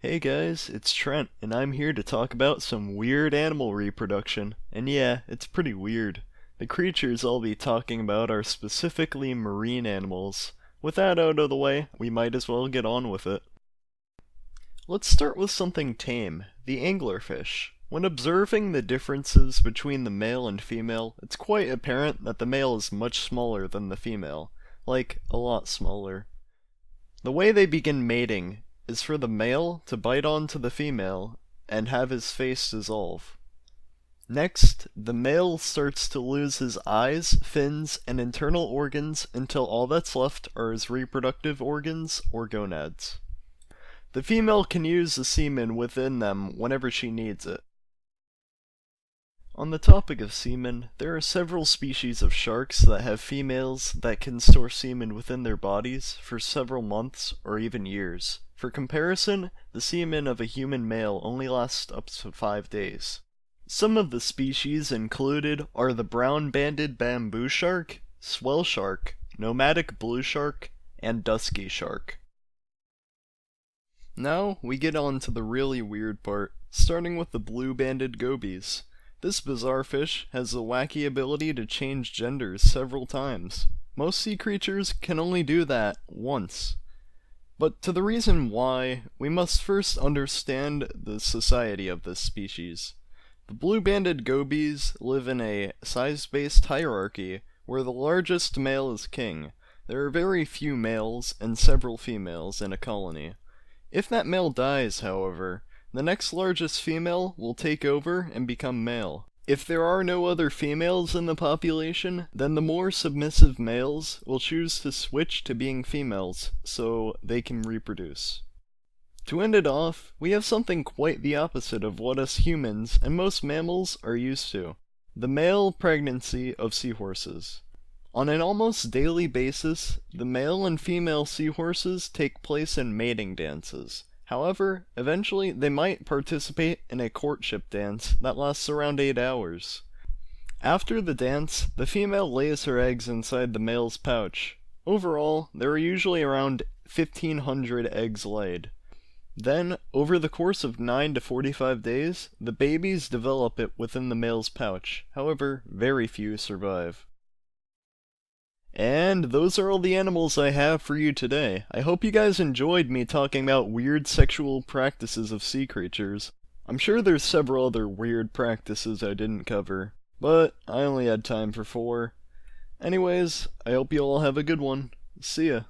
Hey guys, it's Trent, and I'm here to talk about some weird animal reproduction. And yeah, it's pretty weird. The creatures I'll be talking about are specifically marine animals. With that out of the way, we might as well get on with it. Let's start with something tame, the anglerfish. When observing the differences between the male and female, it's quite apparent that the male is much smaller than the female. Like, a lot smaller. The way they begin mating is for the male to bite onto the female and have his face dissolve. Next, the male starts to lose his eyes, fins, and internal organs until all that's left are his reproductive organs or gonads. The female can use the semen within them whenever she needs it. On the topic of semen, there are several species of sharks that have females that can store semen within their bodies for several months or even years. For comparison, the semen of a human male only lasts up to 5 days. Some of the species included are the brown-banded bamboo shark, swell shark, nomadic blue shark, and dusky shark. Now we get on to the really weird part, starting with the blue-banded gobies. This bizarre fish has the wacky ability to change genders several times. Most sea creatures can only do that once. But to the reason why, we must first understand the society of this species. The blue-banded gobies live in a size-based hierarchy where the largest male is king. There are very few males and several females in a colony. If that male dies, however, the next largest female will take over and become male. If there are no other females in the population, then the more submissive males will choose to switch to being females so they can reproduce. To end it off, we have something quite the opposite of what us humans and most mammals are used to: the male pregnancy of seahorses. On an almost daily basis, the male and female seahorses take place in mating dances. However, eventually they might participate in a courtship dance that lasts around 8 hours. After the dance, the female lays her eggs inside the male's pouch. Overall, there are usually around 1,500 eggs laid. Then, over the course of 9 to 45 days, the babies develop it within the male's pouch. However, very few survive. And those are all the animals I have for you today. I hope you guys enjoyed me talking about weird sexual practices of sea creatures. I'm sure there's several other weird practices I didn't cover, but I only had time for 4. Anyways, I hope you all have a good one. See ya.